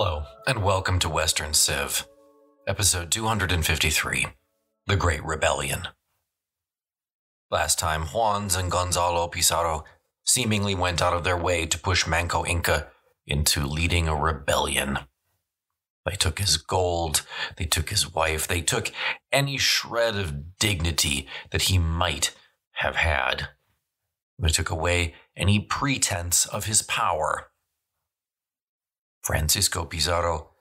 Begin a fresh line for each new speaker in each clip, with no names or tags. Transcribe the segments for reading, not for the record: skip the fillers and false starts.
Hello, and welcome to Western Civ, episode 253, The Great Rebellion. Last time, Juans and Gonzalo Pizarro seemingly went out of their way to push Manco Inca into leading a rebellion. They took his gold, they took his wife, they took any shred of dignity that he might have had. They took away any pretense of his power. Francisco Pizarro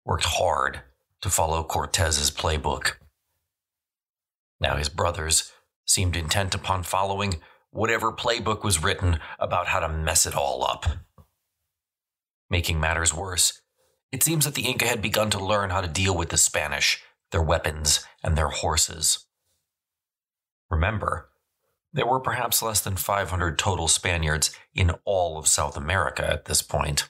worked hard to follow Cortez's playbook. Now his brothers seemed intent upon following whatever playbook was written about how to mess it all up. Making matters worse, it seems that the Inca had begun to learn how to deal with the Spanish, their weapons, and their horses. Remember, there were perhaps less than 500 total Spaniards in all of South America at this point.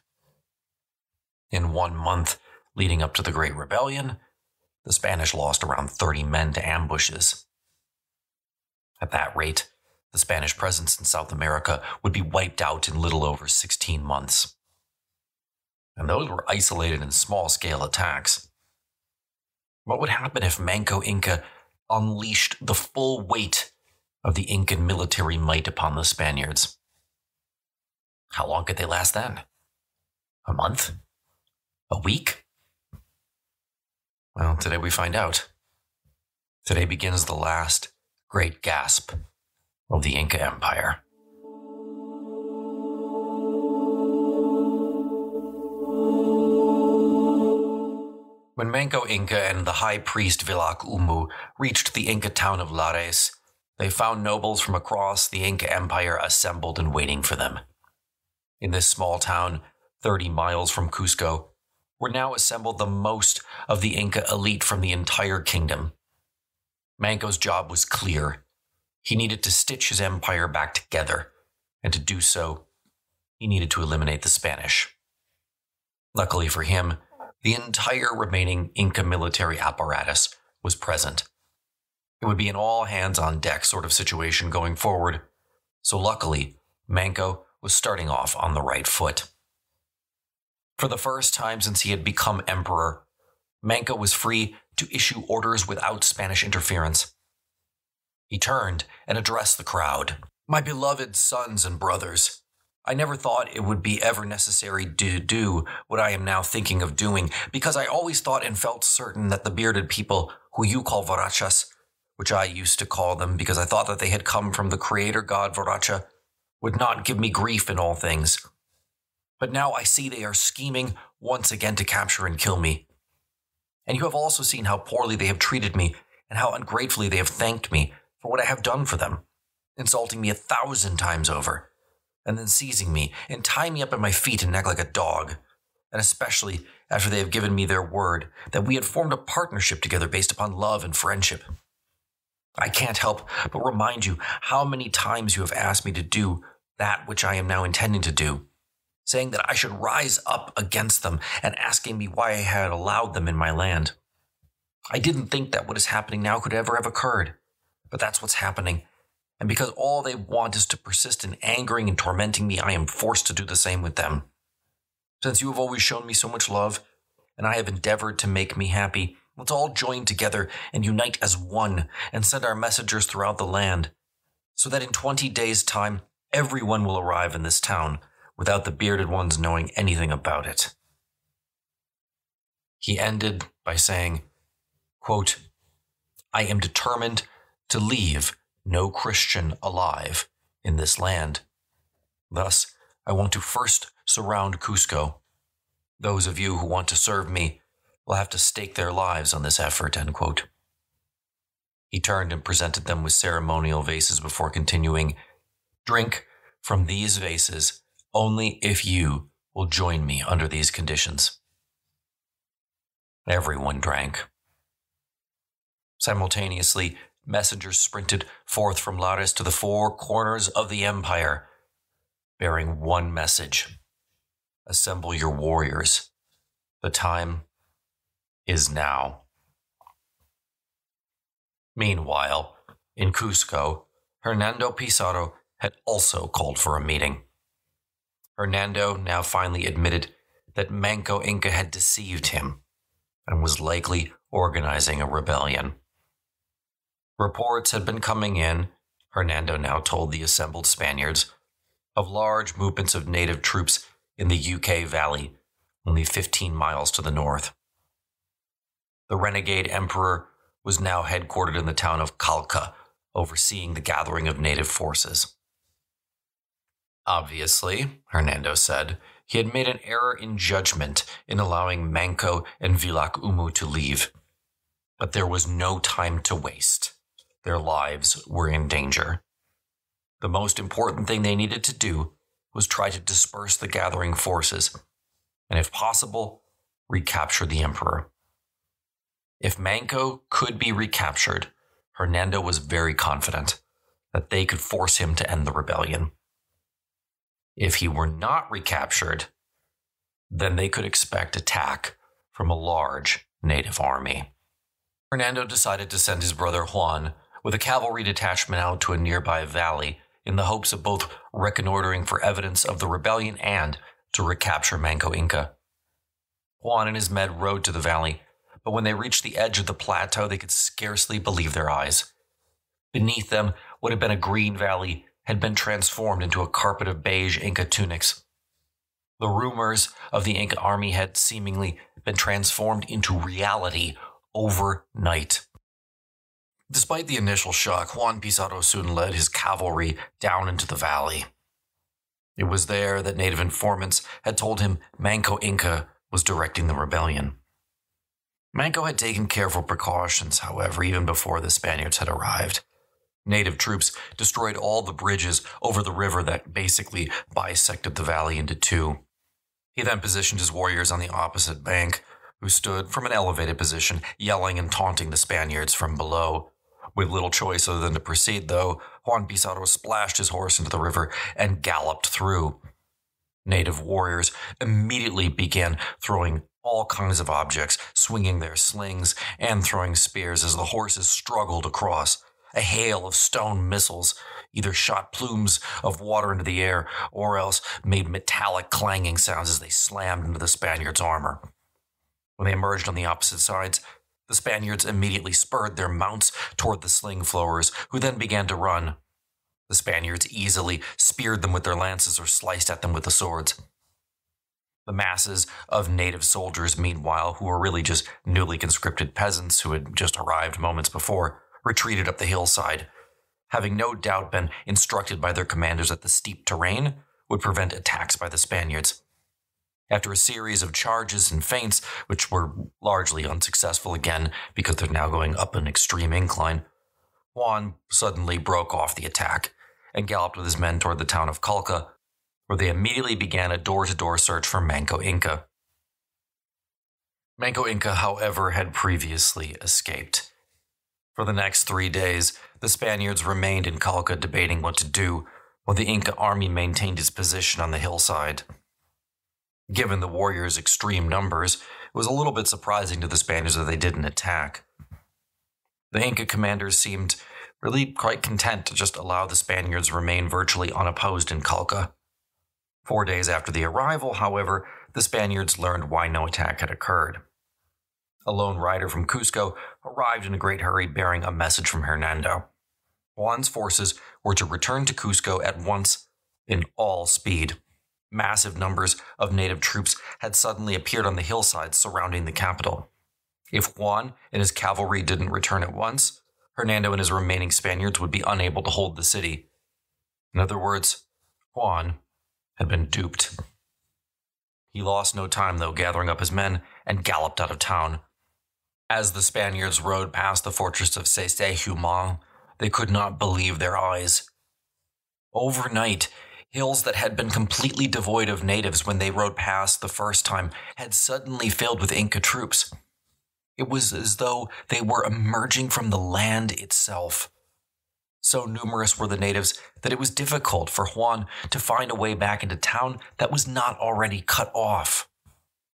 In 1 month leading up to the Great Rebellion, the Spanish lost around 30 men to ambushes. At that rate, the Spanish presence in South America would be wiped out in little over 16 months. And those were isolated and small-scale attacks. What would happen if Manco Inca unleashed the full weight of the Incan military might upon the Spaniards? How long could they last then? A month? A week? Well, today we find out. Today begins the last great gasp of the Inca Empire. When Manco Inca and the high priest Vilac Umu reached the Inca town of Lares, they found nobles from across the Inca Empire assembled and waiting for them. In this small town, 30 miles from Cuzco, were now assembled the most of the Inca elite from the entire kingdom. Manco's job was clear. He needed to stitch his empire back together, and to do so, he needed to eliminate the Spanish. Luckily for him, the entire remaining Inca military apparatus was present. It would be an all-hands-on-deck sort of situation going forward, so luckily, Manco was starting off on the right foot. For the first time since he had become emperor, Manco was free to issue orders without Spanish interference. He turned and addressed the crowd. "My beloved sons and brothers, I never thought it would be ever necessary to do what I am now thinking of doing, because I always thought and felt certain that the bearded people, who you call Varachas, which I used to call them because I thought that they had come from the creator god Varacha, would not give me grief in all things. But now I see they are scheming once again to capture and kill me. And you have also seen how poorly they have treated me and how ungratefully they have thanked me for what I have done for them, insulting me 1,000 times over, and then seizing me and tying me up at my feet and neck like a dog, and especially after they have given me their word that we had formed a partnership together based upon love and friendship. I can't help but remind you how many times you have asked me to do that which I am now intending to do, saying that I should rise up against them and asking me why I had allowed them in my land. I didn't think that what is happening now could ever have occurred, but that's what's happening. And because all they want is to persist in angering and tormenting me, I am forced to do the same with them. Since you have always shown me so much love, and I have endeavored to make me happy, let's all join together and unite as one and send our messengers throughout the land, so that in 20 days' time, everyone will arrive in this town, without the bearded ones knowing anything about it." He ended by saying, quote, "I am determined to leave no Christian alive in this land. Thus, I want to first surround Cuzco. Those of you who want to serve me will have to stake their lives on this effort," end quote. He turned and presented them with ceremonial vases before continuing, "Drink from these vases only if you will join me under these conditions." Everyone drank. Simultaneously, messengers sprinted forth from Lares to the 4 corners of the empire, bearing one message: "Assemble your warriors. The time is now." Meanwhile, in Cuzco, Hernando Pizarro had also called for a meeting. Hernando now finally admitted that Manco Inca had deceived him and was likely organizing a rebellion. Reports had been coming in, Hernando now told the assembled Spaniards, of large movements of native troops in the UK Valley, only 15 miles to the north. The renegade emperor was now headquartered in the town of Calca, overseeing the gathering of native forces. Obviously, Hernando said, he had made an error in judgment in allowing Manco and Vilac Umu to leave. But there was no time to waste. Their lives were in danger. The most important thing they needed to do was try to disperse the gathering forces, and if possible, recapture the emperor. If Manco could be recaptured, Hernando was very confident that they could force him to end the rebellion. If he were not recaptured, then they could expect attack from a large native army. Hernando decided to send his brother Juan with a cavalry detachment out to a nearby valley in the hopes of both reconnoitering for evidence of the rebellion and to recapture Manco Inca. Juan and his men rode to the valley, but when they reached the edge of the plateau, they could scarcely believe their eyes. Beneath them, what had been a green valley had been transformed into a carpet of beige Inca tunics. The rumors of the Inca army had seemingly been transformed into reality overnight. Despite the initial shock, Juan Pizarro soon led his cavalry down into the valley. It was there that native informants had told him Manco Inca was directing the rebellion. Manco had taken careful precautions, however, even before the Spaniards had arrived. Native troops destroyed all the bridges over the river that basically bisected the valley into two. He then positioned his warriors on the opposite bank, who stood from an elevated position, yelling and taunting the Spaniards from below. With little choice other than to proceed, though, Juan Pizarro splashed his horse into the river and galloped through. Native warriors immediately began throwing all kinds of objects, swinging their slings and throwing spears as the horses struggled across. A hail of stone missiles either shot plumes of water into the air or else made metallic clanging sounds as they slammed into the Spaniards' armor. When they emerged on the opposite sides, the Spaniards immediately spurred their mounts toward the sling throwers, who then began to run. The Spaniards easily speared them with their lances or sliced at them with the swords. The masses of native soldiers, meanwhile, who were really just newly conscripted peasants who had just arrived moments before, retreated up the hillside, having no doubt been instructed by their commanders that the steep terrain would prevent attacks by the Spaniards. After a series of charges and feints, which were largely unsuccessful again because they're now going up an extreme incline, Juan suddenly broke off the attack and galloped with his men toward the town of Calca, where they immediately began a door-to-door search for Manco Inca. Manco Inca, however, had previously escaped. For the next 3 days, the Spaniards remained in Calca debating what to do, while the Inca army maintained its position on the hillside. Given the warriors' extreme numbers, it was a little bit surprising to the Spaniards that they didn't attack. The Inca commanders seemed really quite content to just allow the Spaniards remain virtually unopposed in Calca. 4 days after the arrival, however, the Spaniards learned why no attack had occurred. A lone rider from Cuzco arrived in a great hurry bearing a message from Hernando. Juan's forces were to return to Cuzco at once in all speed. Massive numbers of native troops had suddenly appeared on the hillsides surrounding the capital. If Juan and his cavalry didn't return at once, Hernando and his remaining Spaniards would be unable to hold the city. In other words, Juan had been duped. He lost no time, though, gathering up his men and galloped out of town. As the Spaniards rode past the fortress of Saint-Humant, they could not believe their eyes. Overnight, hills that had been completely devoid of natives when they rode past the first time had suddenly filled with Inca troops. It was as though they were emerging from the land itself. So numerous were the natives that it was difficult for Juan to find a way back into town that was not already cut off.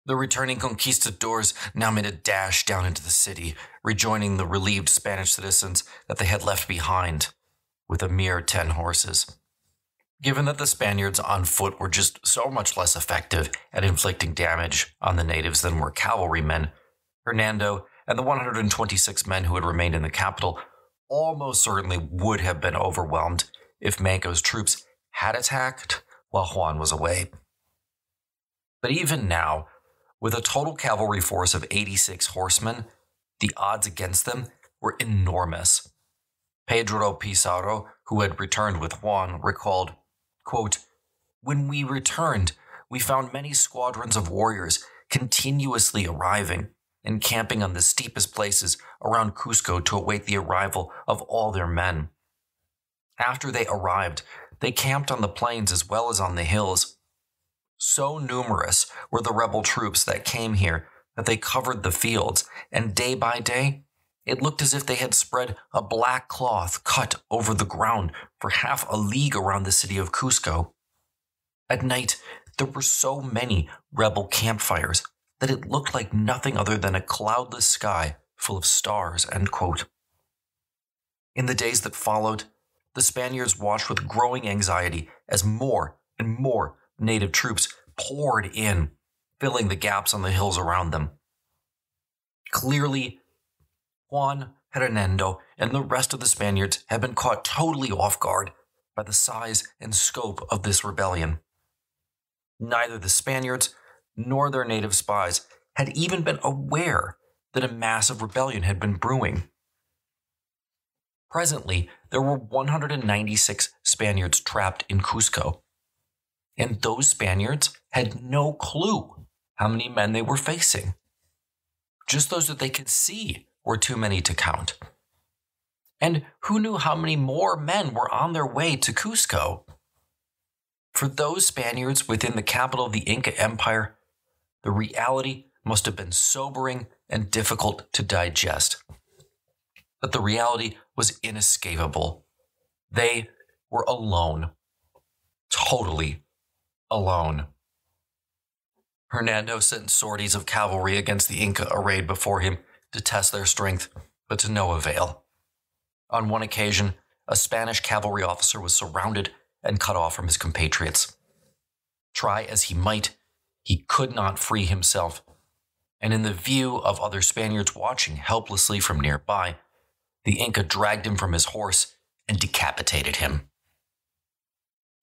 The returning conquistadors now made a dash down into the city, rejoining the relieved Spanish citizens that they had left behind, with a mere 10 horses. Given that the Spaniards on foot were just so much less effective at inflicting damage on the natives than were cavalrymen, Hernando and the 126 men who had remained in the capital almost certainly would have been overwhelmed if Manco's troops had attacked while Juan was away. But even now, with a total cavalry force of 86 horsemen, the odds against them were enormous. Pedro Pizarro, who had returned with Juan, recalled, quote, "When we returned, we found many squadrons of warriors continuously arriving and camping on the steepest places around Cuzco to await the arrival of all their men. After they arrived, they camped on the plains as well as on the hills. So numerous were the rebel troops that came here that they covered the fields, and day by day, it looked as if they had spread a black cloth cut over the ground for half a league around the city of Cuzco. At night, there were so many rebel campfires that it looked like nothing other than a cloudless sky full of stars." End quote. In the days that followed, the Spaniards watched with growing anxiety as more and more native troops poured in, filling the gaps on the hills around them. Clearly, Juan, Hernando, and the rest of the Spaniards had been caught totally off guard by the size and scope of this rebellion. Neither the Spaniards nor their native spies had even been aware that a massive rebellion had been brewing. Presently, there were 196 Spaniards trapped in Cuzco, and those Spaniards had no clue how many men they were facing. Just those that they could see were too many to count. And who knew how many more men were on their way to Cuzco? For those Spaniards within the capital of the Inca Empire, the reality must have been sobering and difficult to digest. But the reality was inescapable. They were alone. Totally alone. Hernando sent sorties of cavalry against the Inca arrayed before him to test their strength, but to no avail. On one occasion, a Spanish cavalry officer was surrounded and cut off from his compatriots. Try as he might, he could not free himself, and in the view of other Spaniards watching helplessly from nearby, the Inca dragged him from his horse and decapitated him.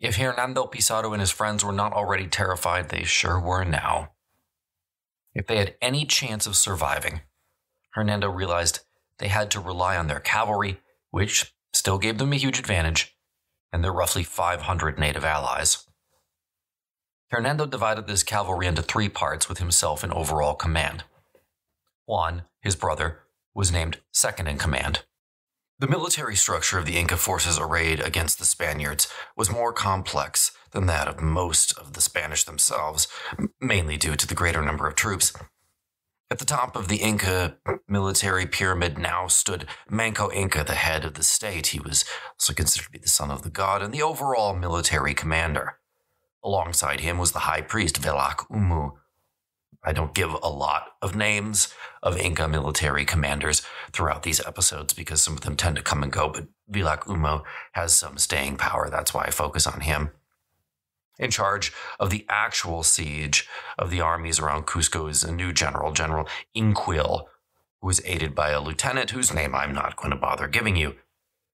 If Hernando Pizarro and his friends were not already terrified, they sure were now. If they had any chance of surviving, Hernando realized they had to rely on their cavalry, which still gave them a huge advantage, and their roughly 500 native allies. Hernando divided this cavalry into 3 parts with himself in overall command. Juan, his brother, was named second in command. The military structure of the Inca forces arrayed against the Spaniards was more complex than that of most of the Spanish themselves, mainly due to the greater number of troops. At the top of the Inca military pyramid now stood Manco Inca, the head of the state. He was also considered to be the son of the god and the overall military commander. Alongside him was the high priest, Velak Umu. I don't give a lot of names of Inca military commanders throughout these episodes because some of them tend to come and go, but Velak Umu has some staying power. That's why I focus on him. In charge of the actual siege of the armies around Cuzco is a new general, General Inquil, who is aided by a lieutenant whose name I'm not going to bother giving you.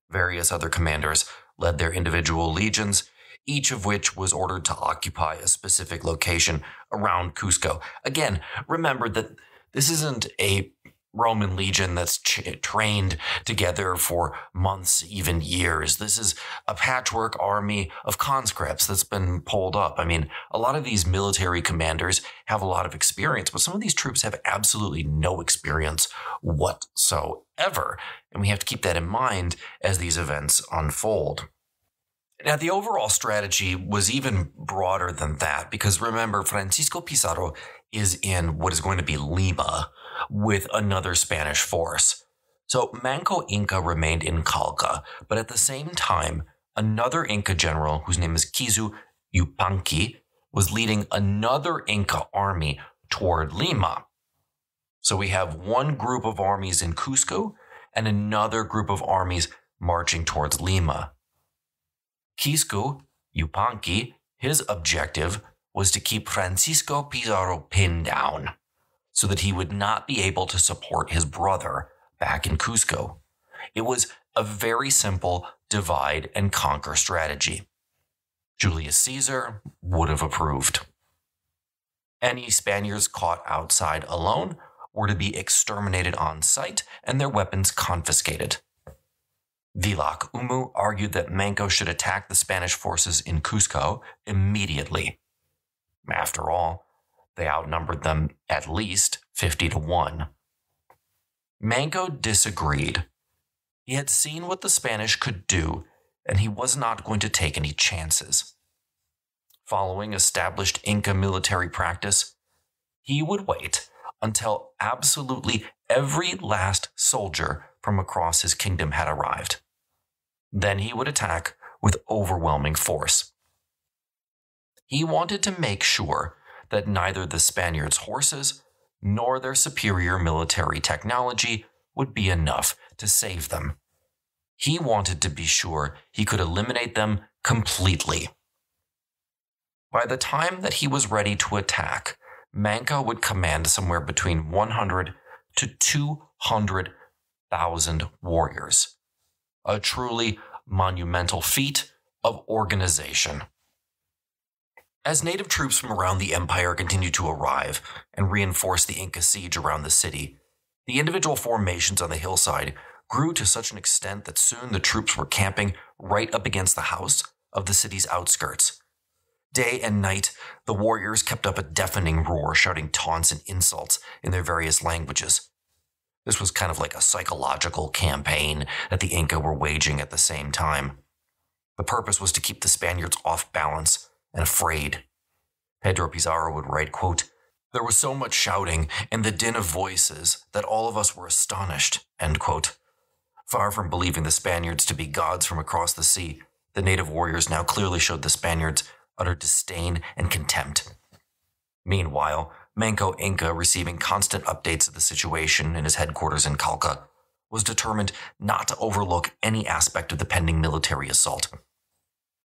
Various other commanders led their individual legions, each of which was ordered to occupy a specific location around Cuzco. Again, remember that this isn't a Roman legion that's trained together for months, even years. This is a patchwork army of conscripts that's been pulled up. I mean, a lot of these military commanders have a lot of experience, but some of these troops have absolutely no experience whatsoever. And we have to keep that in mind as these events unfold. Now, the overall strategy was even broader than that, because remember, Francisco Pizarro is in what is going to be Lima with another Spanish force. So Manco Inca remained in Calca, but at the same time, another Inca general, whose name is Kizu Yupanqui, was leading another Inca army toward Lima. So we have one group of armies in Cuzco and another group of armies marching towards Lima. Cuzco Yupanqui, his objective was to keep Francisco Pizarro pinned down so that he would not be able to support his brother back in Cuzco. It was a very simple divide and conquer strategy. Julius Caesar would have approved. Any Spaniards caught outside alone were to be exterminated on sight and their weapons confiscated. Vilac Umu argued that Manco should attack the Spanish forces in Cuzco immediately. After all, they outnumbered them at least 50-1. Manco disagreed. He had seen what the Spanish could do, and he was not going to take any chances. Following established Inca military practice, he would wait until absolutely every last soldier from across his kingdom had arrived. Then he would attack with overwhelming force. He wanted to make sure that neither the Spaniards' horses nor their superior military technology would be enough to save them. He wanted to be sure he could eliminate them completely. By the time that he was ready to attack, Manco would command somewhere between 100 to 200,000 warriors. A truly monumental feat of organization. As native troops from around the empire continued to arrive and reinforce the Inca siege around the city, the individual formations on the hillside grew to such an extent that soon the troops were camping right up against the house of the city's outskirts. Day and night, the warriors kept up a deafening roar, shouting taunts and insults in their various languages. This was kind of like a psychological campaign that the Inca were waging at the same time. The purpose was to keep the Spaniards off balance and afraid. Pedro Pizarro would write, quote, "There was so much shouting and the din of voices that all of us were astonished," end quote. Far from believing the Spaniards to be gods from across the sea, the native warriors now clearly showed the Spaniards utter disdain and contempt. Meanwhile, Manco Inca, receiving constant updates of the situation in his headquarters in Calca, was determined not to overlook any aspect of the pending military assault.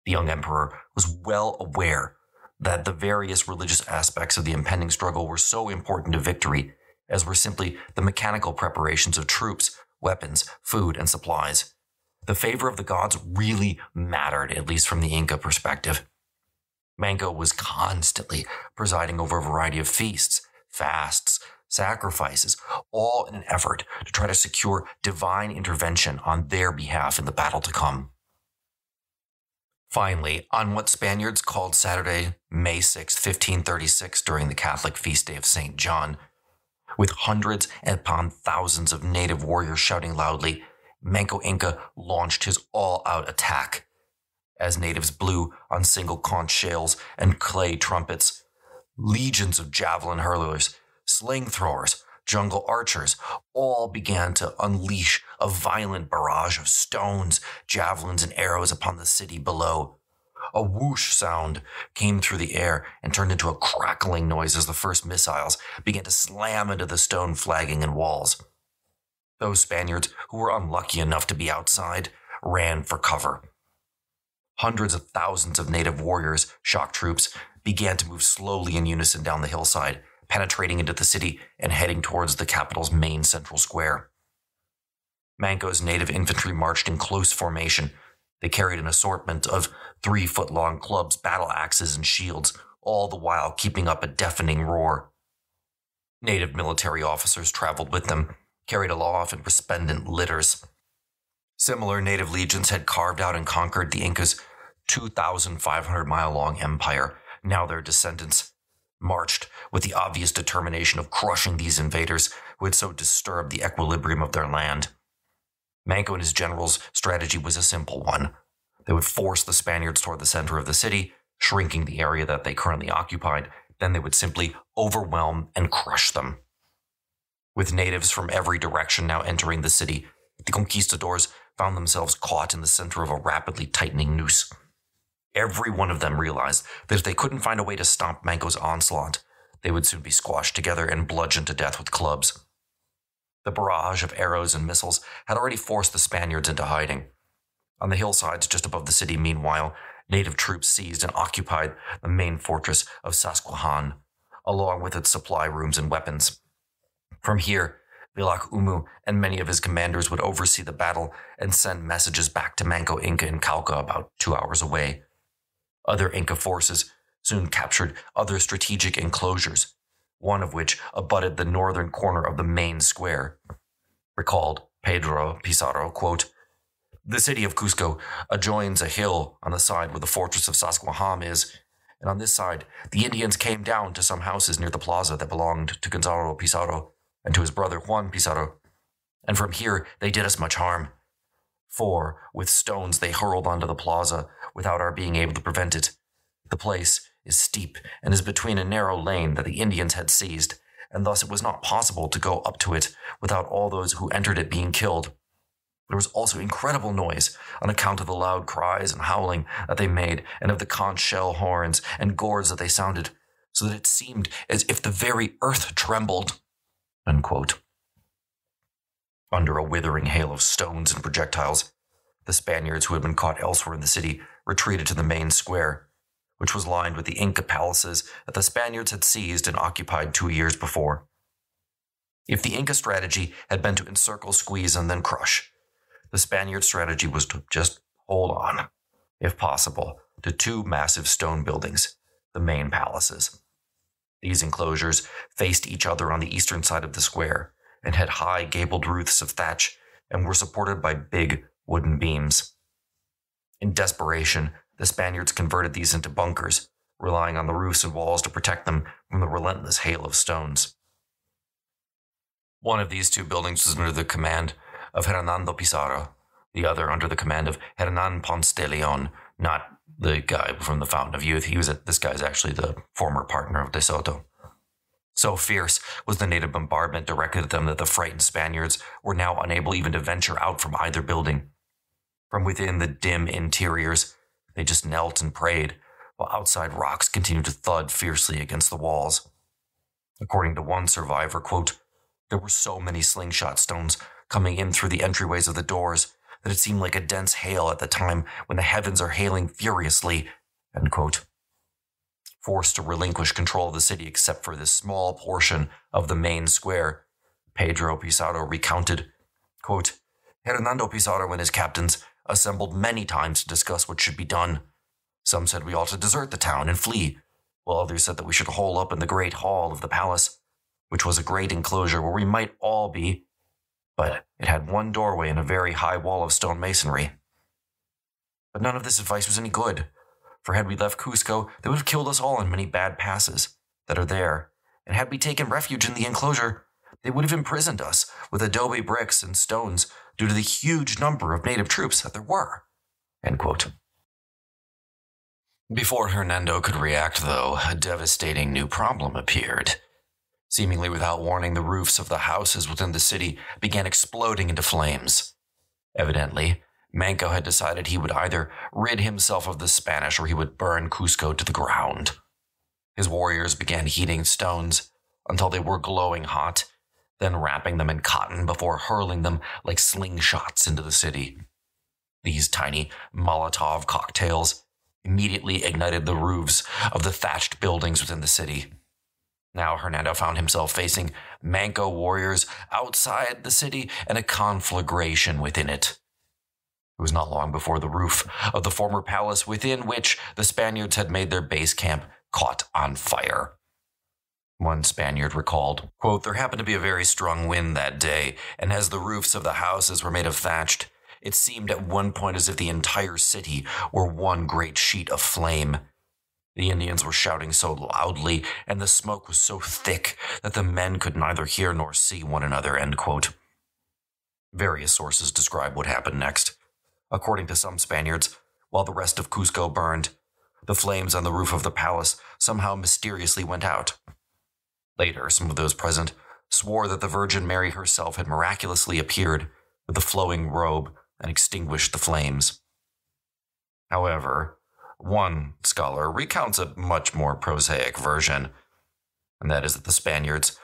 The young emperor was well aware that the various religious aspects of the impending struggle were so important to victory, as were simply the mechanical preparations of troops, weapons, food, and supplies. The favor of the gods really mattered, at least from the Inca perspective. Manco was constantly presiding over a variety of feasts, fasts, sacrifices, all in an effort to try to secure divine intervention on their behalf in the battle to come. Finally, on what Spaniards called Saturday, May 6, 1536, during the Catholic feast day of St. John, with hundreds and upon thousands of native warriors shouting loudly, Manco Inca launched his all-out attack. As natives blew on single conch shells and clay trumpets, legions of javelin hurlers, sling throwers, jungle archers all began to unleash a violent barrage of stones, javelins, and arrows upon the city below. A whoosh sound came through the air and turned into a crackling noise as the first missiles began to slam into the stone flagging and walls. Those Spaniards who were unlucky enough to be outside ran for cover. Hundreds of thousands of native warriors, shock troops, began to move slowly in unison down the hillside, penetrating into the city and heading towards the capital's main central square. Manco's native infantry marched in close formation. They carried an assortment of 3-foot-long clubs, battle axes, and shields, all the while keeping up a deafening roar. Native military officers traveled with them, carried aloft in resplendent litters. Similar native legions had carved out and conquered the Incas' 2,500-mile-long empire. Now their descendants marched with the obvious determination of crushing these invaders who had so disturbed the equilibrium of their land. Manco and his generals' strategy was a simple one. They would force the Spaniards toward the center of the city, shrinking the area that they currently occupied. Then they would simply overwhelm and crush them. With natives from every direction now entering the city, the conquistadors found themselves caught in the center of a rapidly tightening noose. Every one of them realized that if they couldn't find a way to stop Manco's onslaught, they would soon be squashed together and bludgeoned to death with clubs. The barrage of arrows and missiles had already forced the Spaniards into hiding. On the hillsides just above the city, meanwhile, native troops seized and occupied the main fortress of Sasquatch, along with its supply rooms and weapons. From here, Vilak Umu and many of his commanders would oversee the battle and send messages back to Manco Inca in Cauca, about 2 hours away. Other Inca forces soon captured other strategic enclosures, one of which abutted the northern corner of the main square. Recalled Pedro Pizarro, quote, "The city of Cuzco adjoins a hill on the side where the fortress of Sasquatch is, and on this side the Indians came down to some houses near the plaza that belonged to Gonzalo Pizarro and to his brother Juan Pizarro, and from here they did us much harm. For with stones they hurled onto the plaza without our being able to prevent it. The place is steep and is between a narrow lane that the Indians had seized, and thus it was not possible to go up to it without all those who entered it being killed. There was also incredible noise on account of the loud cries and howling that they made, and of the conch shell horns and gourds that they sounded, so that it seemed as if the very earth trembled." Unquote. Under a withering hail of stones and projectiles, the Spaniards who had been caught elsewhere in the city retreated to the main square, which was lined with the Inca palaces that the Spaniards had seized and occupied 2 years before. If the Inca strategy had been to encircle, squeeze, and then crush, the Spaniard strategy was to just hold on, if possible, to 2 massive stone buildings, the main palaces. These enclosures faced each other on the eastern side of the square and had high gabled roofs of thatch and were supported by big wooden beams. In desperation, the Spaniards converted these into bunkers, relying on the roofs and walls to protect them from the relentless hail of stones. One of these 2 buildings was under the command of Hernando Pizarro, the other under the command of Hernan Ponce de Leon, not the guy from the Fountain of Youth. This guy's actually the former partner of De Soto. So fierce was the native bombardment directed at them that the frightened Spaniards were now unable even to venture out from either building. From within the dim interiors, they just knelt and prayed, while outside rocks continued to thud fiercely against the walls. According to one survivor, quote, "There were so many slingshot stones coming in through the entryways of the doors that it seemed like a dense hail at the time when the heavens are hailing furiously," end quote. Forced to relinquish control of the city except for this small portion of the main square, Pedro Pizarro recounted, quote, "Hernando Pizarro and his captains assembled many times to discuss what should be done. Some said we ought to desert the town and flee, while others said that we should hole up in the great hall of the palace, which was a great enclosure where we might all be, but it had one doorway and a very high wall of stone masonry. But none of this advice was any good, for had we left Cuzco, they would have killed us all in many bad passes that are there, and had we taken refuge in the enclosure, they would have imprisoned us with adobe bricks and stones due to the huge number of native troops that there were." End quote. Before Hernando could react, though, a devastating new problem appeared. Seemingly without warning, the roofs of the houses within the city began exploding into flames. Evidently, Manco had decided he would either rid himself of the Spanish or he would burn Cuzco to the ground. His warriors began heating stones until they were glowing hot, then wrapping them in cotton before hurling them like slingshots into the city. These tiny Molotov cocktails immediately ignited the roofs of the thatched buildings within the city. Now Hernando found himself facing Manco warriors outside the city and a conflagration within it. It was not long before the roof of the former palace within which the Spaniards had made their base camp caught on fire. One Spaniard recalled, quote, "There happened to be a very strong wind that day, and as the roofs of the houses were made of thatched, it seemed at one point as if the entire city were one great sheet of flame. The Indians were shouting so loudly, and the smoke was so thick that the men could neither hear nor see one another," end quote. Various sources describe what happened next. According to some Spaniards, while the rest of Cuzco burned, the flames on the roof of the palace somehow mysteriously went out. Later, some of those present swore that the Virgin Mary herself had miraculously appeared with a flowing robe and extinguished the flames. However, one scholar recounts a much more prosaic version, and that is that the Spaniards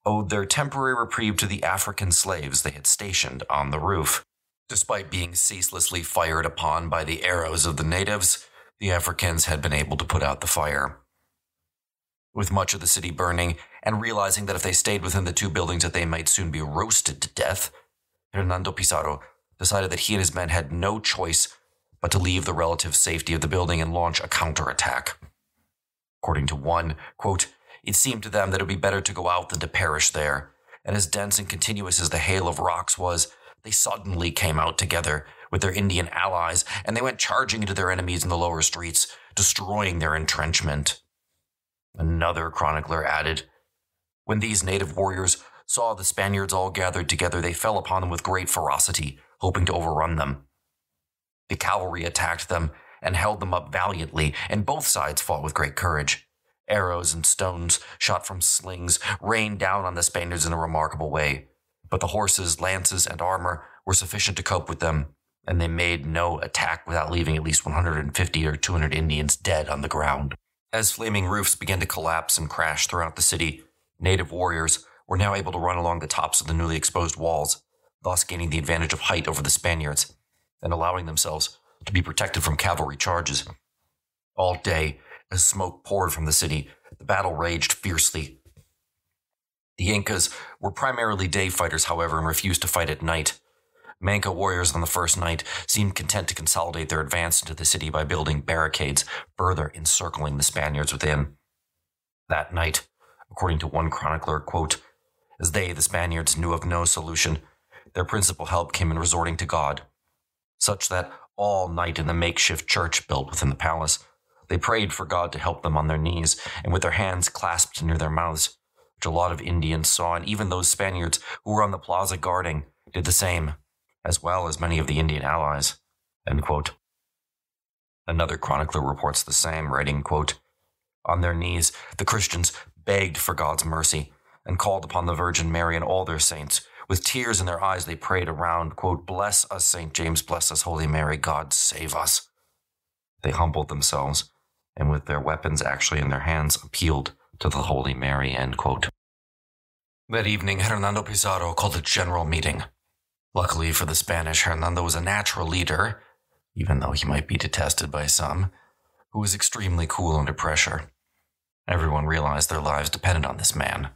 owed their temporary reprieve to the African slaves they had stationed on the roof. Despite being ceaselessly fired upon by the arrows of the natives, The Africans had been able to put out the fire. With much of the city burning, and realizing that if they stayed within the two buildings that they might soon be roasted to death, Hernando Pizarro decided that he and his men had no choice but to leave the relative safety of the building and launch a counterattack. According to one, quote, "It seemed to them that it would be better to go out than to perish there, and as dense and continuous as the hail of rocks was, they suddenly came out together with their Indian allies, and they went charging into their enemies in the lower streets, destroying their entrenchment." Another chronicler added, "When these native warriors saw the Spaniards all gathered together, they fell upon them with great ferocity, hoping to overrun them. The cavalry attacked them and held them up valiantly, and both sides fought with great courage. Arrows and stones shot from slings rained down on the Spaniards in a remarkable way, but the horses, lances, and armor were sufficient to cope with them, and they made no attack without leaving at least 150 or 200 Indians dead on the ground." As flaming roofs began to collapse and crash throughout the city, native warriors were now able to run along the tops of the newly exposed walls, thus gaining the advantage of height over the Spaniards, and allowing themselves to be protected from cavalry charges. All day, as smoke poured from the city, the battle raged fiercely. The Incas were primarily day fighters, however, and refused to fight at night. Manco warriors on the first night seemed content to consolidate their advance into the city by building barricades, further encircling the Spaniards within. That night, according to one chronicler, quote, "As they, the Spaniards, knew of no solution, their principal help came in resorting to God, such that all night in the makeshift church built within the palace, they prayed for God to help them on their knees and with their hands clasped near their mouths, which a lot of Indians saw, and even those Spaniards who were on the plaza guarding did the same, as well as many of the Indian allies." End quote. Another chronicler reports the same, writing, quote, "On their knees, the Christians begged for God's mercy and called upon the Virgin Mary and all their saints. With tears in their eyes, they prayed around, quote, 'Bless us, St. James, bless us, Holy Mary, God save us.' They humbled themselves, and with their weapons actually in their hands, appealed to the Holy Mary," end quote. That evening, Hernando Pizarro called a general meeting. Luckily for the Spanish, Hernando was a natural leader, even though he might be detested by some, who was extremely cool under pressure. Everyone realized their lives depended on this man.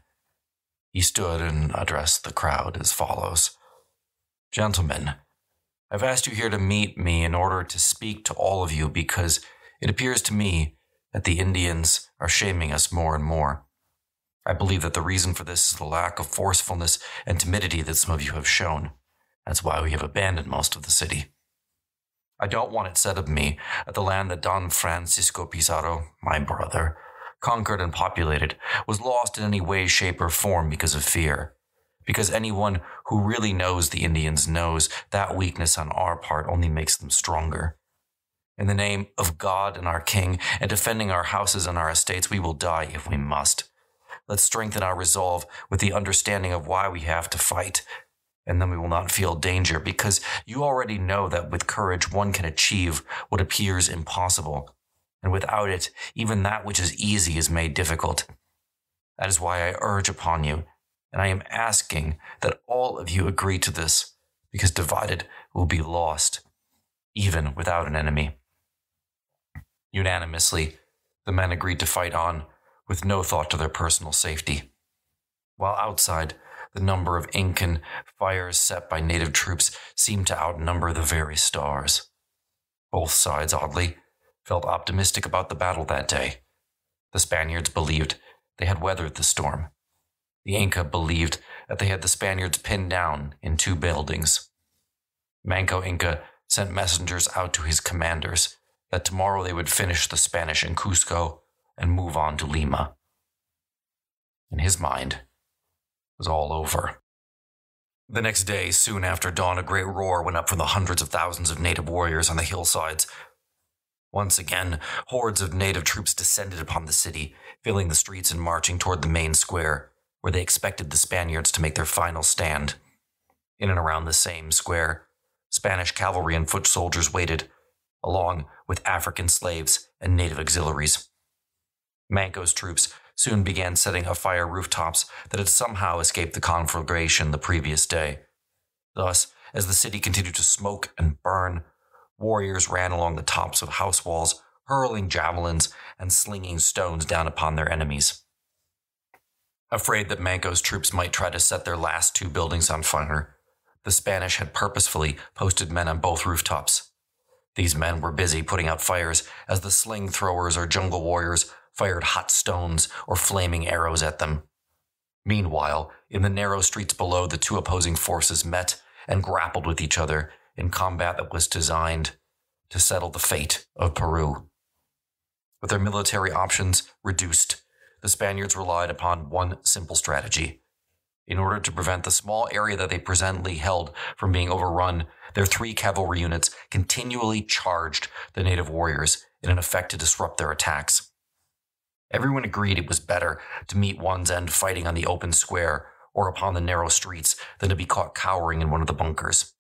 He stood and addressed the crowd as follows. "Gentlemen, I've asked you here to meet me in order to speak to all of you because it appears to me that the Indians are shaming us more and more. I believe that the reason for this is the lack of forcefulness and timidity that some of you have shown. That's why we have abandoned most of the city. I don't want it said of me that the land that Don Francisco Pizarro, my brother, conquered and populated, was lost in any way, shape, or form because of fear. Because anyone who really knows the Indians knows that weakness on our part only makes them stronger. In the name of God and our King, and defending our houses and our estates, we will die if we must. Let's strengthen our resolve with the understanding of why we have to fight, and then we will not feel danger, because you already know that with courage one can achieve what appears impossible. And without it, even that which is easy is made difficult. That is why I urge upon you, and I am asking that all of you agree to this, because divided we'll be lost, even without an enemy." Unanimously, the men agreed to fight on, with no thought to their personal safety. While outside, the number of Incan fires set by native troops seemed to outnumber the very stars. Both sides, oddly, felt optimistic about the battle that day. The Spaniards believed they had weathered the storm. The Inca believed that they had the Spaniards pinned down in 2 buildings. Manco Inca sent messengers out to his commanders that tomorrow they would finish the Spanish in Cuzco and move on to Lima. In his mind, it was all over. The next day, soon after dawn, a great roar went up from the hundreds of thousands of native warriors on the hillsides. Once again, hordes of native troops descended upon the city, filling the streets and marching toward the main square, where they expected the Spaniards to make their final stand. In and around the same square, Spanish cavalry and foot soldiers waited, along with African slaves and native auxiliaries. Manco's troops soon began setting afire rooftops that had somehow escaped the conflagration the previous day. Thus, as the city continued to smoke and burn, warriors ran along the tops of house walls, hurling javelins and slinging stones down upon their enemies. Afraid that Manco's troops might try to set their last two buildings on fire, the Spanish had purposefully posted men on both rooftops. These men were busy putting out fires as the sling throwers or jungle warriors fired hot stones or flaming arrows at them. Meanwhile, in the narrow streets below, the two opposing forces met and grappled with each other in combat that was designed to settle the fate of Peru. With their military options reduced, the Spaniards relied upon one simple strategy. In order to prevent the small area that they presently held from being overrun, their 3 cavalry units continually charged the native warriors in an effort to disrupt their attacks. Everyone agreed it was better to meet one's end fighting on the open square or upon the narrow streets than to be caught cowering in one of the bunkers.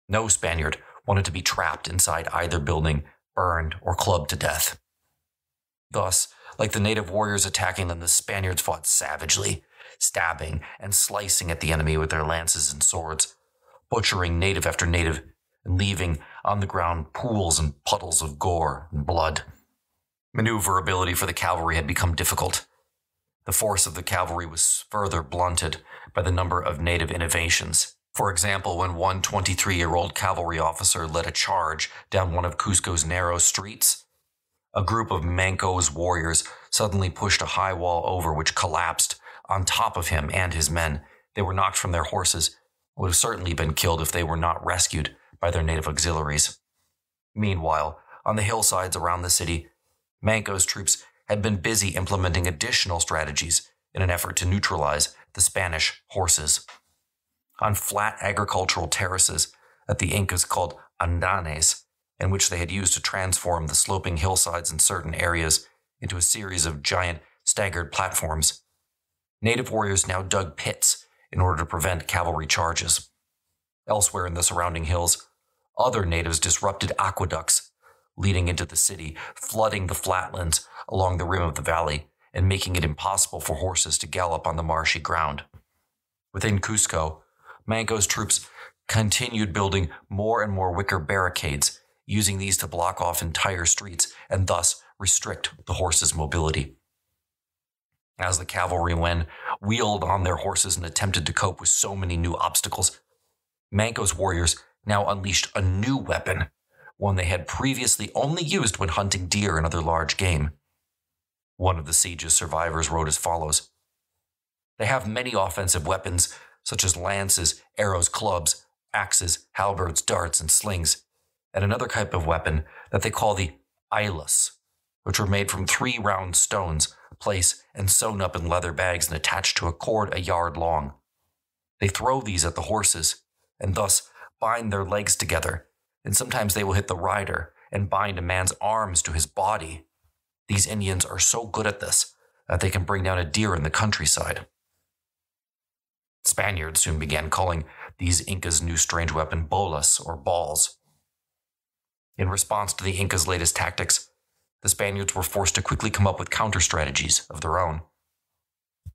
No Spaniard wanted to be trapped inside either building, burned, or clubbed to death. Thus, like the native warriors attacking them, the Spaniards fought savagely, stabbing and slicing at the enemy with their lances and swords, butchering native after native, and leaving on the ground pools and puddles of gore and blood. Maneuverability for the cavalry had become difficult. The force of the cavalry was further blunted by the number of native innovations. For example, when one 23-year-old cavalry officer led a charge down one of Cuzco's narrow streets, a group of Manco's warriors suddenly pushed a high wall over which collapsed on top of him and his men. They were knocked from their horses, would have certainly been killed if they were not rescued by their native auxiliaries. Meanwhile, on the hillsides around the city, Manco's troops had been busy implementing additional strategies in an effort to neutralize the Spanish horses. On flat agricultural terraces that the Incas called andanes, and which they had used to transform the sloping hillsides in certain areas into a series of giant staggered platforms, native warriors now dug pits in order to prevent cavalry charges. Elsewhere in the surrounding hills, other natives disrupted aqueducts leading into the city, flooding the flatlands along the rim of the valley and making it impossible for horses to gallop on the marshy ground. Within Cuzco, Manco's troops continued building more and more wicker barricades, using these to block off entire streets and thus restrict the horses' mobility. As the cavalrymen wheeled on their horses and attempted to cope with so many new obstacles, Manco's warriors now unleashed a new weapon, one they had previously only used when hunting deer and other large game. One of the siege's survivors wrote as follows: "They have many offensive weapons, such as lances, arrows, clubs, axes, halberds, darts, and slings, and another type of weapon that they call the ailas, which were made from 3 round stones, placed and sewn up in leather bags and attached to a cord a yard long. They throw these at the horses, and thus bind their legs together, and sometimes they will hit the rider and bind a man's arms to his body. These Indians are so good at this that they can bring down a deer in the countryside." Spaniards soon began calling these Incas' new strange weapon bolas, or balls. In response to the Incas' latest tactics, the Spaniards were forced to quickly come up with counter-strategies of their own.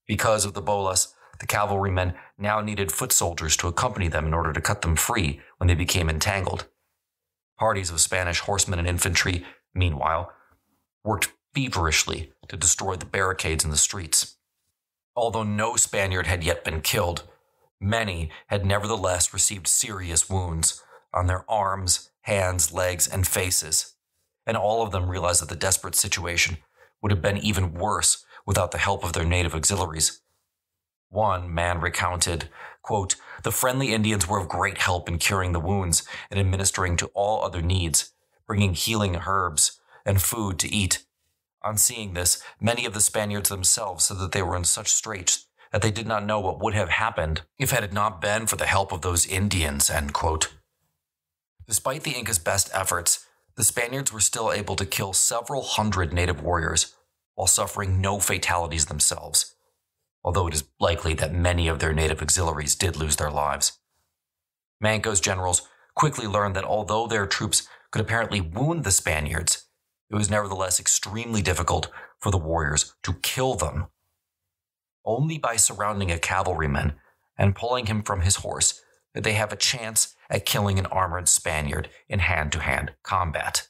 Because of the bolas, the cavalrymen now needed foot soldiers to accompany them in order to cut them free when they became entangled. Parties of Spanish horsemen and infantry, meanwhile, worked feverishly to destroy the barricades in the streets. Although no Spaniard had yet been killed, many had nevertheless received serious wounds on their arms, hands, legs, and faces, and all of them realized that the desperate situation would have been even worse without the help of their native auxiliaries. One man recounted, quote, "The friendly Indians were of great help in curing the wounds and administering to all other needs, bringing healing herbs and food to eat. On seeing this, many of the Spaniards themselves said that they were in such straits that they did not know what would have happened if it had not been for the help of those Indians," end quote. Despite the Incas' best efforts, the Spaniards were still able to kill several hundred native warriors while suffering no fatalities themselves, although it is likely that many of their native auxiliaries did lose their lives. Manco's generals quickly learned that although their troops could apparently wound the Spaniards, it was nevertheless extremely difficult for the warriors to kill them. Only by surrounding a cavalryman and pulling him from his horse did they have a chance at killing an armored Spaniard in hand-to-hand combat.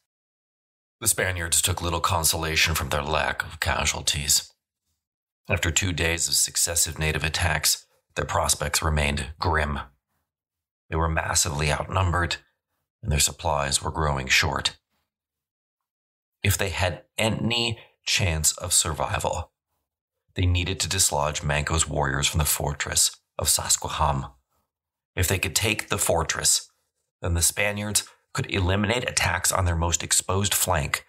The Spaniards took little consolation from their lack of casualties. After 2 days of successive native attacks, their prospects remained grim. They were massively outnumbered, and their supplies were growing short. If they had any chance of survival, they needed to dislodge Manco's warriors from the fortress of Sasquaham. If they could take the fortress, then the Spaniards could eliminate attacks on their most exposed flank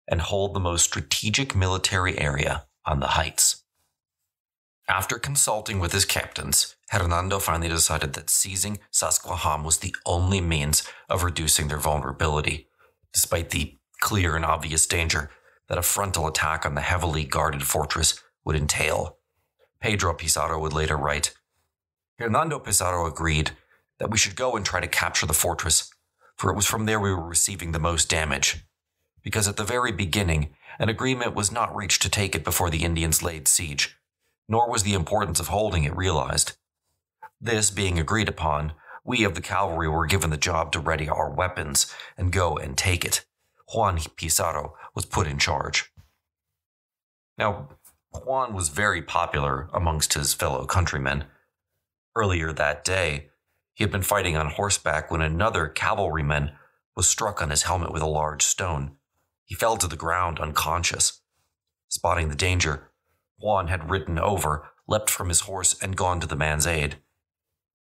and hold the most strategic military area on the heights. After consulting with his captains, Hernando finally decided that seizing Sasquaham was the only means of reducing their vulnerability, despite the clear and obvious danger that a frontal attack on the heavily guarded fortress would entail. Pedro Pizarro would later write, Hernando Pizarro agreed that we should go and try to capture the fortress, for it was from there we were receiving the most damage. Because at the very beginning, an agreement was not reached to take it before the Indians laid siege, nor was the importance of holding it realized. This being agreed upon, we of the cavalry were given the job to ready our weapons and go and take it. Juan Pizarro was put in charge. Now, Juan was very popular amongst his fellow countrymen. Earlier that day, he had been fighting on horseback when another cavalryman was struck on his helmet with a large stone. He fell to the ground unconscious. Spotting the danger, Juan had ridden over, leapt from his horse, and gone to the man's aid.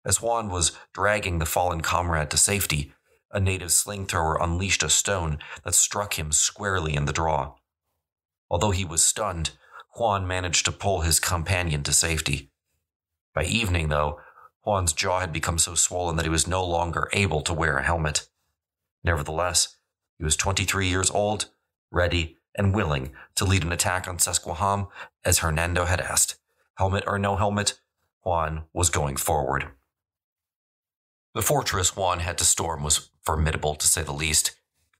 As Juan was dragging the fallen comrade to safety, a native sling thrower unleashed a stone that struck him squarely in the jaw. Although he was stunned, Juan managed to pull his companion to safety. By evening, though, Juan's jaw had become so swollen that he was no longer able to wear a helmet. Nevertheless, he was 23 years old, ready, and willing to lead an attack on Sasquaham as Hernando had asked. Helmet or no helmet, Juan was going forward. The fortress Juan had to storm was formidable, to say the least.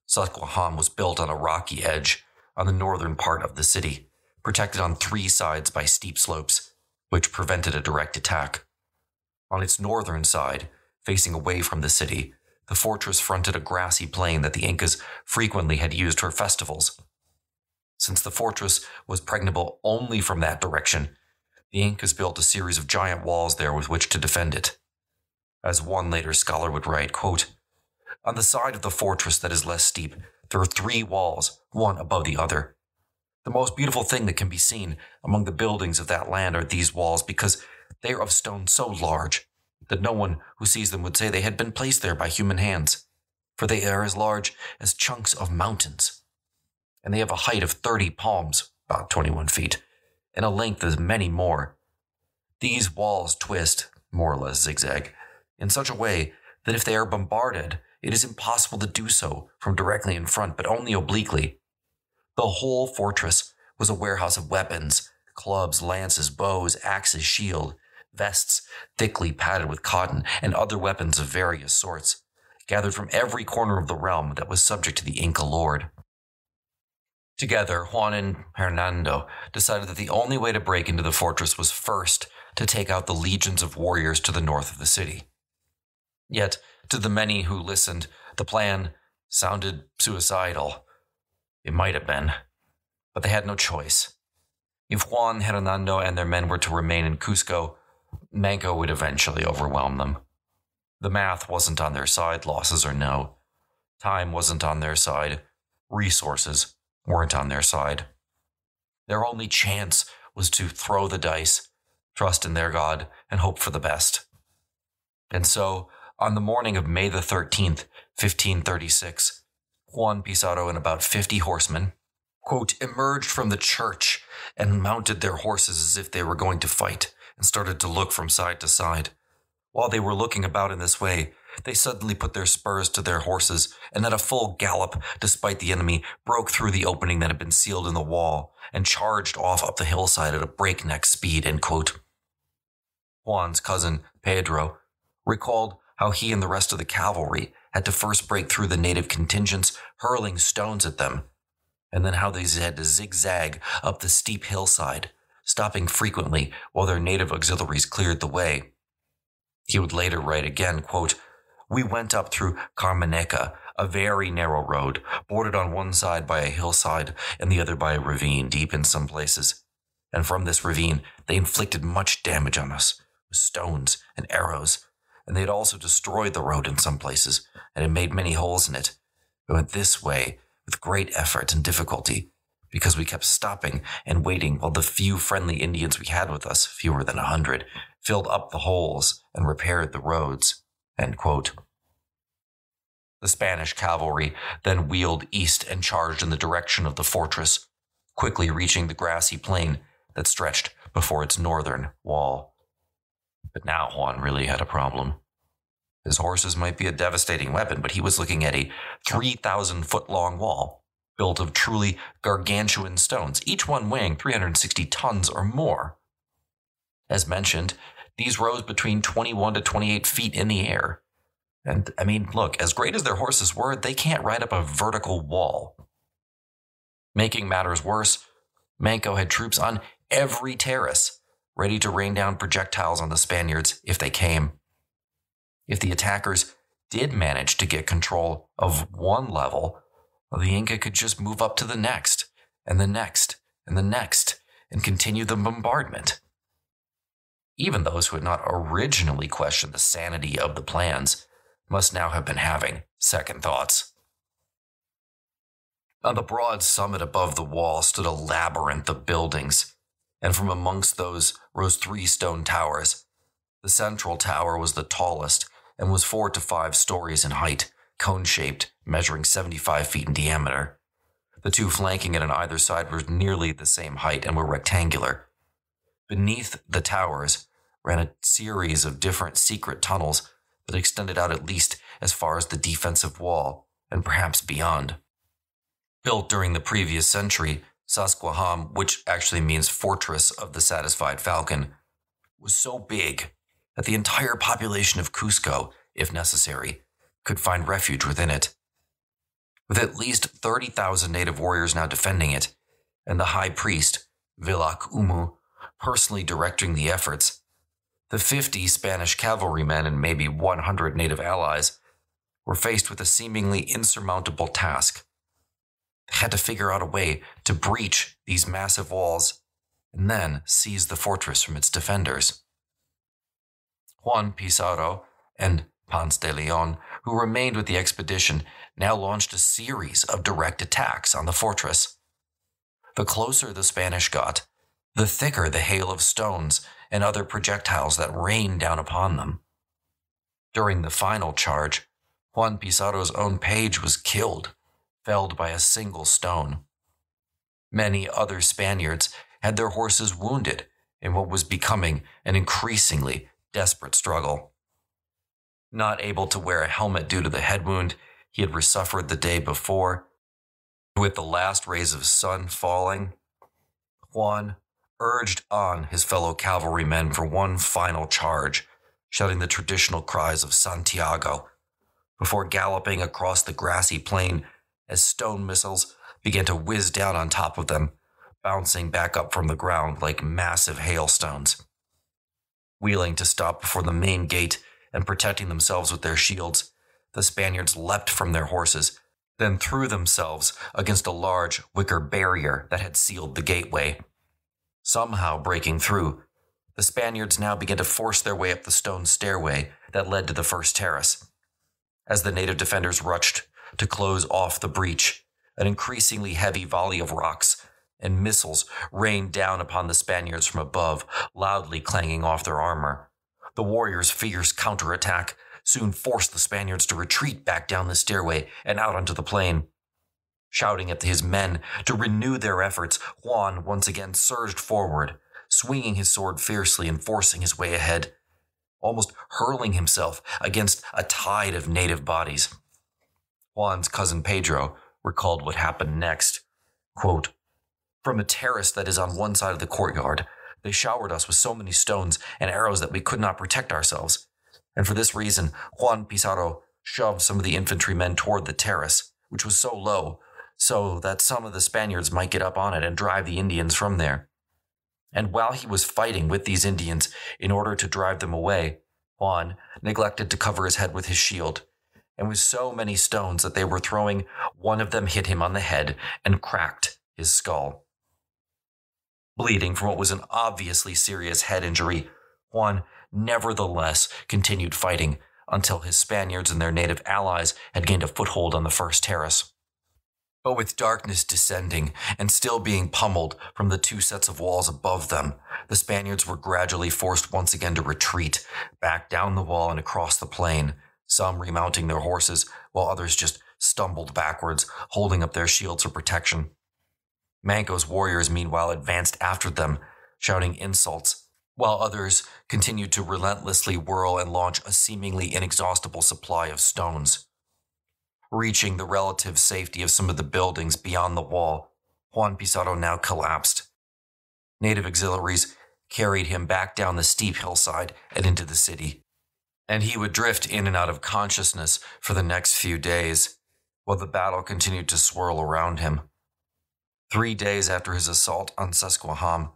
Sasquaham was built on a rocky edge on the northern part of the city, protected on 3 sides by steep slopes, which prevented a direct attack. On its northern side, facing away from the city, the fortress fronted a grassy plain that the Incas frequently had used for festivals. Since the fortress was pregnable only from that direction, the Incas built a series of giant walls there with which to defend it. As one later scholar would write, quote, on the side of the fortress that is less steep, there are 3 walls, one above the other. The most beautiful thing that can be seen among the buildings of that land are these walls, because they are of stone so large that no one who sees them would say they had been placed there by human hands, for they are as large as chunks of mountains. And they have a height of 30 palms, about 21 feet, and a length of many more. These walls twist, more or less zigzag, in such a way that if they are bombarded, it is impossible to do so from directly in front, but only obliquely. The whole fortress was a warehouse of weapons, clubs, lances, bows, axes, shield, vests thickly padded with cotton, and other weapons of various sorts, gathered from every corner of the realm that was subject to the Inca lord. Together, Juan and Hernando decided that the only way to break into the fortress was first to take out the legions of warriors to the north of the city. Yet, to the many who listened, the plan sounded suicidal. It might have been, but they had no choice. If Juan, Hernando, and their men were to remain in Cuzco, Manco would eventually overwhelm them. The math wasn't on their side, losses or no. Time wasn't on their side. Resources weren't on their side. Their only chance was to throw the dice, trust in their God, and hope for the best. And so, on the morning of May the 13th, 1536, Juan Pizarro and about 50 horsemen, quote, emerged from the church and mounted their horses as if they were going to fight and started to look from side to side. While they were looking about in this way, they suddenly put their spurs to their horses and at a full gallop, despite the enemy, broke through the opening that had been sealed in the wall and charged off up the hillside at a breakneck speed, end quote. Juan's cousin, Pedro, recalled how he and the rest of the cavalry had to first break through the native contingents, hurling stones at them, and then how they had to zigzag up the steep hillside, stopping frequently while their native auxiliaries cleared the way. He would later write again, quote, we went up through Carmeneca, a very narrow road, bordered on one side by a hillside and the other by a ravine deep in some places. And from this ravine, they inflicted much damage on us, with stones and arrows, and they had also destroyed the road in some places, and had made many holes in it. We went this way with great effort and difficulty, because we kept stopping and waiting while the few friendly Indians we had with us, fewer than 100, filled up the holes and repaired the roads." End quote. The Spanish cavalry then wheeled east and charged in the direction of the fortress, quickly reaching the grassy plain that stretched before its northern wall. But now Juan really had a problem. His horses might be a devastating weapon, but he was looking at a 3,000-foot-long wall, built of truly gargantuan stones, each one weighing 360 tons or more. As mentioned, these rose between 21 to 28 feet in the air. And, look, as great as their horses were, they can't ride up a vertical wall. Making matters worse, Manco had troops on every terrace, ready to rain down projectiles on the Spaniards if they came. If the attackers did manage to get control of one level, the Inca could just move up to the next, and the next, and the next, and continue the bombardment. Even those who had not originally questioned the sanity of the plans must now have been having second thoughts. On the broad summit above the wall stood a labyrinth of buildings, and from amongst those rose 3 stone towers. The central tower was the tallest and was 4 to 5 stories in height, cone-shaped, measuring 75 feet in diameter. The 2 flanking it on either side were nearly the same height and were rectangular. Beneath the towers ran a series of different secret tunnels that extended out at least as far as the defensive wall, and perhaps beyond. Built during the previous century, Sasquaham, which actually means Fortress of the Satisfied Falcon, was so big that the entire population of Cuzco, if necessary, could find refuge within it. With at least 30,000 native warriors now defending it, and the high priest, Vilac Umu, personally directing the efforts, the 50 Spanish cavalrymen and maybe 100 native allies were faced with a seemingly insurmountable task. They had to figure out a way to breach these massive walls and then seize the fortress from its defenders. Juan Pizarro and Ponce de Leon, who remained with the expedition, now launched a series of direct attacks on the fortress. The closer the Spanish got, the thicker the hail of stones and other projectiles that rained down upon them. During the final charge, Juan Pizarro's own page was killed, felled by a single stone. Many other Spaniards had their horses wounded in what was becoming an increasingly desperate struggle. Not able to wear a helmet due to the head wound he had suffered the day before, with the last rays of sun falling, Juan urged on his fellow cavalrymen for one final charge, shouting the traditional cries of Santiago, before galloping across the grassy plain as stone missiles began to whiz down on top of them, bouncing back up from the ground like massive hailstones. Wheeling to stop before the main gate and protecting themselves with their shields, the Spaniards leapt from their horses, then threw themselves against a large wicker barrier that had sealed the gateway. Somehow breaking through, the Spaniards now began to force their way up the stone stairway that led to the first terrace. As the native defenders rushed to close off the breach, an increasingly heavy volley of rocks and missiles rained down upon the Spaniards from above, loudly clanging off their armor. The warriors' fierce counterattack soon forced the Spaniards to retreat back down the stairway and out onto the plain. Shouting at his men to renew their efforts, Juan once again surged forward, swinging his sword fiercely and forcing his way ahead, almost hurling himself against a tide of native bodies. Juan's cousin Pedro recalled what happened next. Quote, "From a terrace that is on one side of the courtyard, they showered us with so many stones and arrows that we could not protect ourselves. And for this reason, Juan Pizarro shoved some of the infantrymen toward the terrace, which was so low, so that some of the Spaniards might get up on it and drive the Indians from there. And while he was fighting with these Indians in order to drive them away, Juan neglected to cover his head with his shield, and with so many stones that they were throwing, one of them hit him on the head and cracked his skull. Bleeding from what was an obviously serious head injury, Juan nevertheless continued fighting until his Spaniards and their native allies had gained a foothold on the first terrace. But with darkness descending and still being pummeled from the two sets of walls above them, the Spaniards were gradually forced once again to retreat, back down the wall and across the plain, some remounting their horses, while others just stumbled backwards, holding up their shields for protection. Manco's warriors, meanwhile, advanced after them, shouting insults, while others continued to relentlessly whirl and launch a seemingly inexhaustible supply of stones. Reaching the relative safety of some of the buildings beyond the wall, Juan Pizarro now collapsed. Native auxiliaries carried him back down the steep hillside and into the city, and he would drift in and out of consciousness for the next few days, while the battle continued to swirl around him. 3 days after his assault on Susquehanna,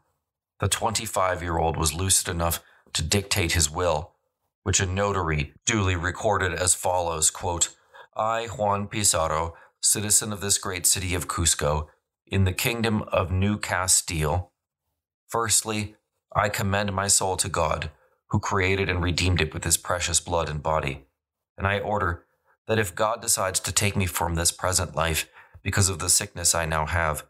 the 25-year-old was lucid enough to dictate his will, which a notary duly recorded as follows, quote, "I, Juan Pizarro, citizen of this great city of Cuzco, in the kingdom of New Castile, firstly, I commend my soul to God, who created and redeemed it with his precious blood and body, and I order that if God decides to take me from this present life because of the sickness I now have,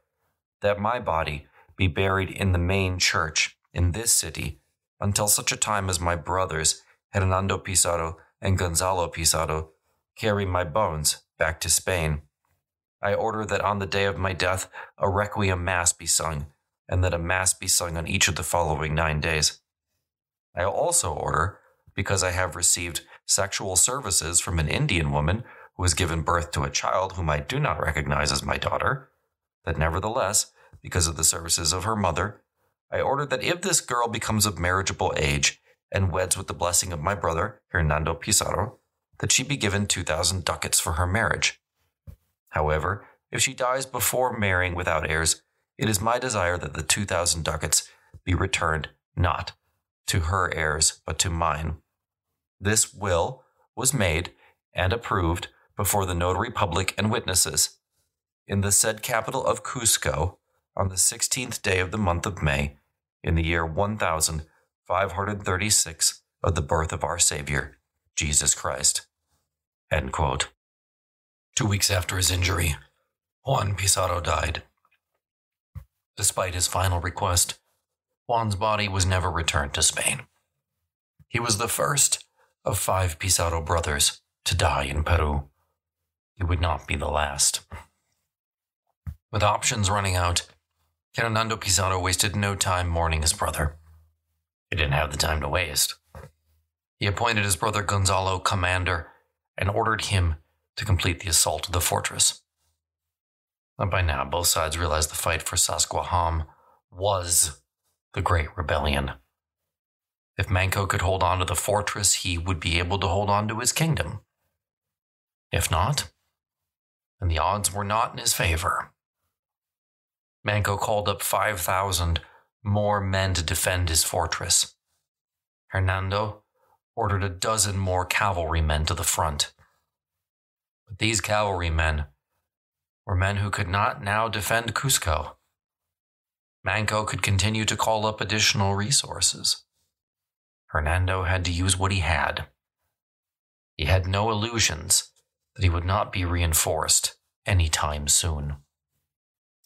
that my body be buried in the main church in this city until such a time as my brothers, Hernando Pizarro and Gonzalo Pizarro, carry my bones back to Spain. I order that on the day of my death a requiem mass be sung, and that a mass be sung on each of the following 9 days. I also order, because I have received sexual services from an Indian woman who has given birth to a child whom I do not recognize as my daughter, that nevertheless, because of the services of her mother, I order that if this girl becomes of marriageable age and weds with the blessing of my brother, Hernando Pizarro, that she be given 2,000 ducats for her marriage. However, if she dies before marrying without heirs, it is my desire that the 2,000 ducats be returned not to her heirs, but to mine. This will was made and approved before the notary public and witnesses in the said capital of Cuzco on the 16th day of the month of May, in the year 1536 of the birth of our Savior, Jesus Christ." End quote. 2 weeks after his injury, Juan Pizarro died. Despite his final request, Juan's body was never returned to Spain. He was the first of 5 Pizarro brothers to die in Peru. He would not be the last. With options running out, Hernando Pizarro wasted no time mourning his brother. He didn't have the time to waste. He appointed his brother Gonzalo commander and ordered him to complete the assault of the fortress. And by now, both sides realized the fight for Susquehanna was the Great Rebellion. If Manco could hold on to the fortress, he would be able to hold on to his kingdom. If not, then the odds were not in his favor. Manco called up 5,000 more men to defend his fortress. Hernando ordered a dozen more cavalrymen to the front. But these cavalrymen were men who could not now defend Cuzco. Manco could continue to call up additional resources. Hernando had to use what he had. He had no illusions that he would not be reinforced any time soon.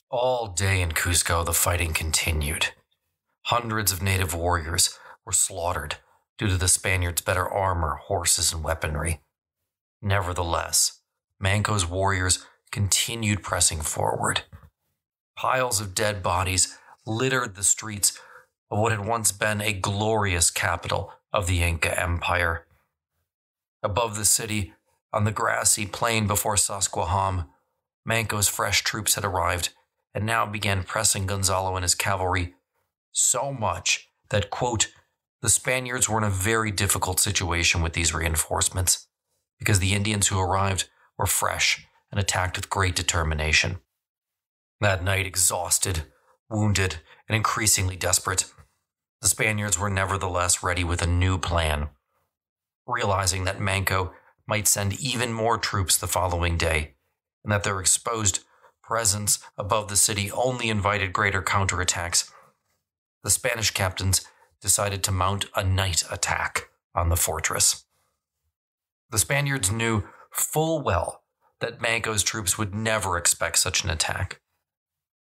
All day in Cuzco, the fighting continued. Hundreds of native warriors were slaughtered due to the Spaniards' better armor, horses, and weaponry. Nevertheless, Manco's warriors continued pressing forward. Piles of dead bodies littered the streets of what had once been a glorious capital of the Inca Empire. Above the city, on the grassy plain before Susquehanna, Manco's fresh troops had arrived and now began pressing Gonzalo and his cavalry so much that, quote, the Spaniards were in a very difficult situation with these reinforcements because the Indians who arrived were fresh and attacked with great determination. That night, exhausted, wounded, and increasingly desperate, the Spaniards were nevertheless ready with a new plan. Realizing that Manco might send even more troops the following day, and that their exposed presence above the city only invited greater counterattacks, the Spanish captains decided to mount a night attack on the fortress. The Spaniards knew full well that Manco's troops would never expect such an attack.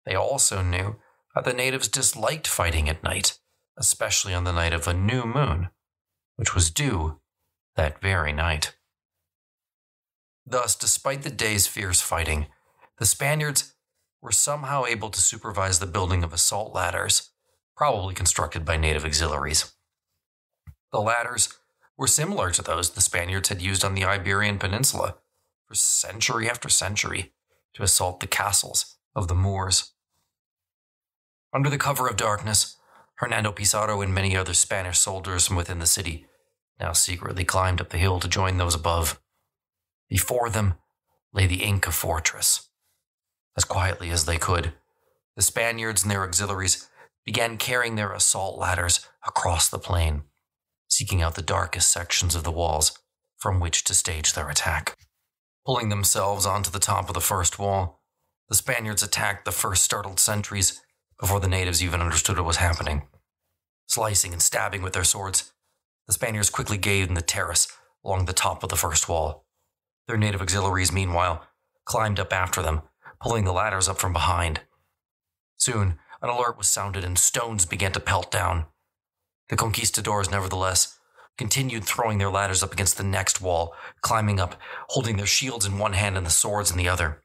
They also knew that the natives disliked fighting at night, especially on the night of a new moon, which was due that very night. Thus, despite the day's fierce fighting, the Spaniards were somehow able to supervise the building of assault ladders, probably constructed by native auxiliaries. The ladders were similar to those the Spaniards had used on the Iberian Peninsula for century after century to assault the castles of the Moors. Under the cover of darkness, Hernando Pizarro and many other Spanish soldiers from within the city now secretly climbed up the hill to join those above. Before them lay the Inca fortress. As quietly as they could, the Spaniards and their auxiliaries began carrying their assault ladders across the plain, seeking out the darkest sections of the walls from which to stage their attack. Pulling themselves onto the top of the first wall, the Spaniards attacked the first startled sentries before the natives even understood what was happening. Slicing and stabbing with their swords, the Spaniards quickly gained the terrace along the top of the first wall. Their native auxiliaries, meanwhile, climbed up after them, pulling the ladders up from behind. Soon, an alert was sounded and stones began to pelt down. The conquistadors, nevertheless, continued throwing their ladders up against the next wall, climbing up, holding their shields in one hand and the swords in the other.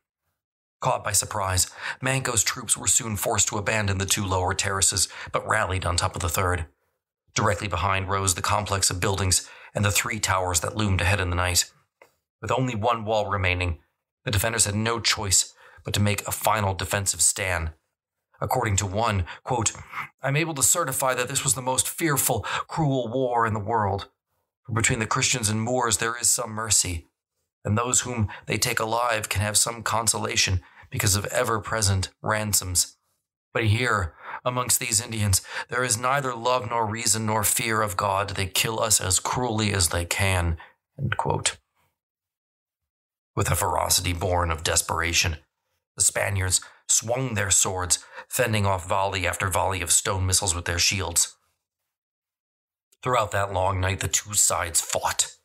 Caught by surprise, Manco's troops were soon forced to abandon the two lower terraces, but rallied on top of the third. Directly behind rose the complex of buildings and the three towers that loomed ahead in the night. With only one wall remaining, the defenders had no choice but to make a final defensive stand. According to one, quote, "I'm able to certify that this was the most fearful, cruel war in the world. For between the Christians and Moors there is some mercy, and those whom they take alive can have some consolation because of ever-present ransoms. But here, amongst these Indians, there is neither love nor reason nor fear of God. They kill us as cruelly as they can." End quote. With a ferocity born of desperation, the Spaniards swung their swords, fending off volley after volley of stone missiles with their shields. Throughout that long night, the two sides fought,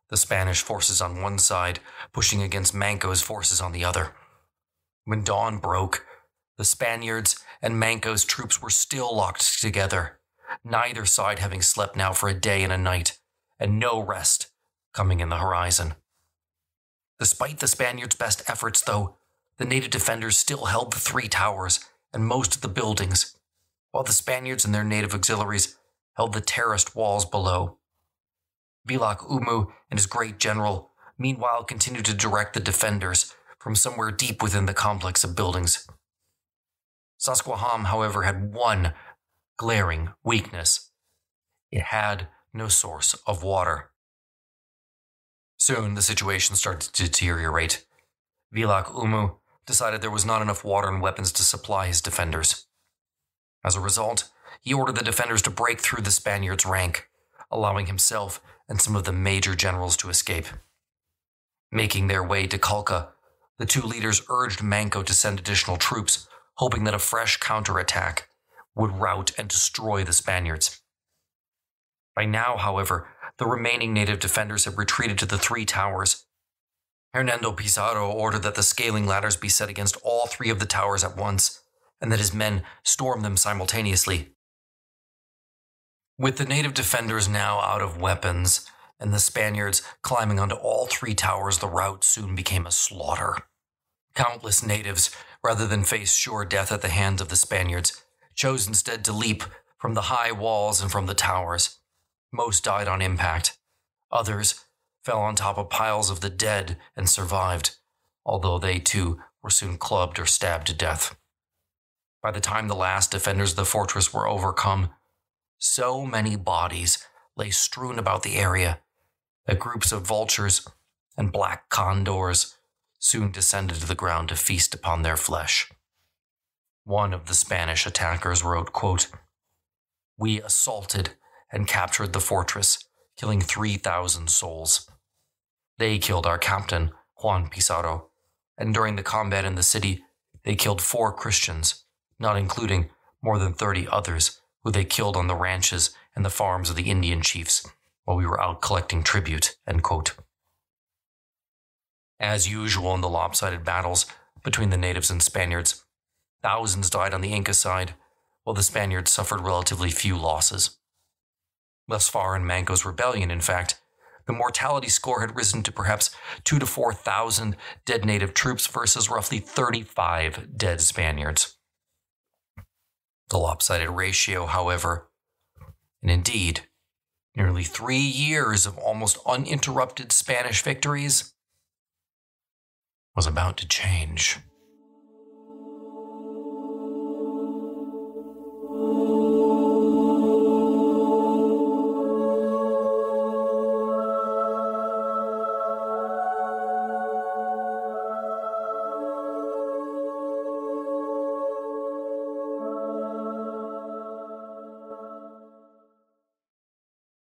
the Spanish forces on one side pushing against Manco's forces on the other. When dawn broke, the Spaniards and Manco's troops were still locked together, neither side having slept now for a day and a night, and no rest coming in the horizon. Despite the Spaniards' best efforts, though, the native defenders still held the three towers and most of the buildings, while the Spaniards and their native auxiliaries held the terraced walls below. Vilac Umu and his great general meanwhile continued to direct the defenders from somewhere deep within the complex of buildings. Susquehanna, however, had one glaring weakness. It had no source of water. Soon, the situation started to deteriorate. Vilac Umu decided there was not enough water and weapons to supply his defenders. As a result, he ordered the defenders to break through the Spaniards' rank, allowing himself and some of the major generals to escape. Making their way to Calca, the two leaders urged Manco to send additional troops, hoping that a fresh counterattack would rout and destroy the Spaniards. By now, however, the remaining native defenders had retreated to the three towers. Hernando Pizarro ordered that the scaling ladders be set against all three of the towers at once, and that his men storm them simultaneously. With the native defenders now out of weapons, and the Spaniards climbing onto all three towers, the rout soon became a slaughter. Countless natives, rather than face sure death at the hands of the Spaniards, chose instead to leap from the high walls and from the towers. Most died on impact. Others fell on top of piles of the dead and survived, although they too were soon clubbed or stabbed to death. By the time the last defenders of the fortress were overcome, so many bodies lay strewn about the area that groups of vultures and black condors soon descended to the ground to feast upon their flesh. One of the Spanish attackers wrote, quote, "We assaulted and captured the fortress, killing 3,000 souls. They killed our captain, Juan Pizarro, and during the combat in the city, they killed 4 Christians, not including more than 30 others who they killed on the ranches and the farms of the Indian chiefs while we were out collecting tribute." End quote. As usual in the lopsided battles between the natives and Spaniards, thousands died on the Inca side, while the Spaniards suffered relatively few losses. Thus far in Manco's rebellion, in fact, the mortality score had risen to perhaps 2,000 to 4,000 dead native troops versus roughly 35 dead Spaniards. The lopsided ratio, however, and indeed, nearly 3 years of almost uninterrupted Spanish victories, was about to change.